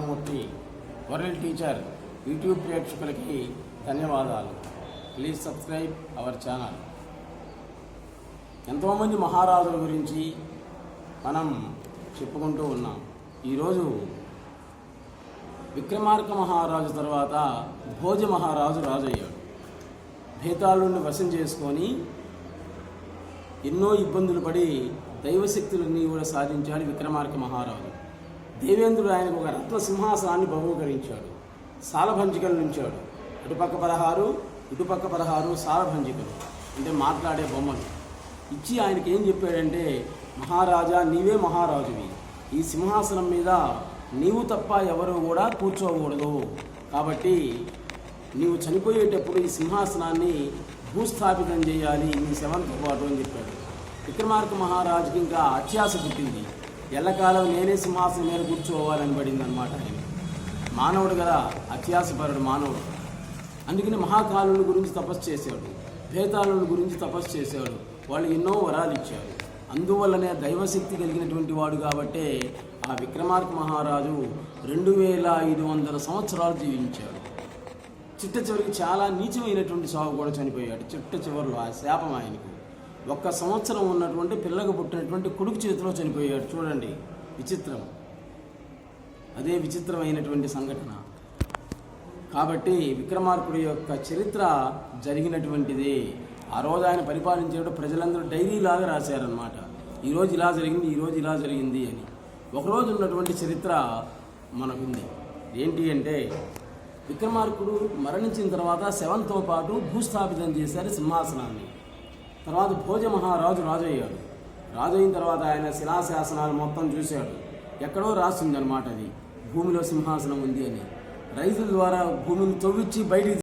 Ramamurthy world teacher YouTube ప్రేక్షకులకి ధన్యవాదాలు. Please subscribe our channel. ఎంతోమంది మహారాజుల గురించి మనం చెప్పుకుంటూ ఉన్నాం. ఈరోజు విక్రమార్క మహారాజు తర్వాత భోజ మహారాజు రాజయ్యాడు. భేతాళుని వశం చేసుకొని ఎన్నో ఇబ్బందులు పడి దైవశక్తులన్నీ కూడా సాధించాడు విక్రమార్క మహారాజు. దేవేంద్రుడు ఆయనకు ఒక రత్న సింహాసనాన్ని బహూకరించాడు. సాలభంజికలు నుంచాడు. అటుపక్క 16 ఇటుపక్క 16 సాలభంజికలు అంటే మాట్లాడే బొమ్మలు ఇచ్చి ఆయనకి ఏం చెప్పాడంటే, మహారాజా నీవే మహారాజువి, ఈ సింహాసనం మీద నీవు తప్ప ఎవరు కూడా కూర్చోకూడదు, కాబట్టి నీవు చనిపోయేటప్పుడు ఈ సింహాసనాన్ని భూస్థాపితం చేయాలి నీ శవంతో పాటు అని చెప్పాడు. విక్రమార్క మహారాజుకి ఇంకా అత్యాశ పుట్టింది. ఎల్లకాలం నేనే సింహాసనం మీద కూర్చోవాలని పడింది అనమాట. ఆయన మానవుడు కదా, అత్యాశపరుడు మానవుడు. అందుకని మహాకాలుల గురించి తపస్సు చేశాడు, భేతాళుల గురించి తపస్సు చేశాడు. వాళ్ళు ఎన్నో వరాలు ఇచ్చారు. అందువల్లనే దైవశక్తి కలిగినటువంటి వాడు కాబట్టే ఆ విక్రమార్క మహారాజు 2500 సంవత్సరాలు జీవించాడు. చిట్ట చివరికి చాలా నీచమైనటువంటి సాగు కూడా చనిపోయాడు. చిట్ట చివరిలో ఆ శాపం ఆయనకు. 1 సంవత్సరం ఉన్నటువంటి పిల్లలకు పుట్టినటువంటి కొడుకు చేతిలో చనిపోయాడు. చూడండి విచిత్రం, అదే విచిత్రమైనటువంటి సంఘటన. కాబట్టి విక్రమార్కుడి యొక్క చరిత్ర జరిగినటువంటిది. ఆ రోజు ఆయన పరిపాలించేటప్పుడు ప్రజలందరూ డైరీలాగా రాశారనమాట. ఈరోజు ఇలా జరిగింది, ఈరోజు ఇలా జరిగింది అని. ఒకరోజు ఉన్నటువంటి చరిత్ర మనకుంది. ఏంటి అంటే, విక్రమార్కుడు మరణించిన తర్వాత శవంతో పాటు భూస్థాపితం చేశారు సింహాసనాన్ని. తర్వాత భోజ మహారాజు రాజయ్యాడు. రాజైన తర్వాత ఆయన శిలాశాసనాలు మొత్తం చూశాడు. ఎక్కడో రాసిందనమాట అది భూమిలో సింహాసనం ఉంది అని. రైతుల ద్వారా భూమిని తవ్వించి బయటికి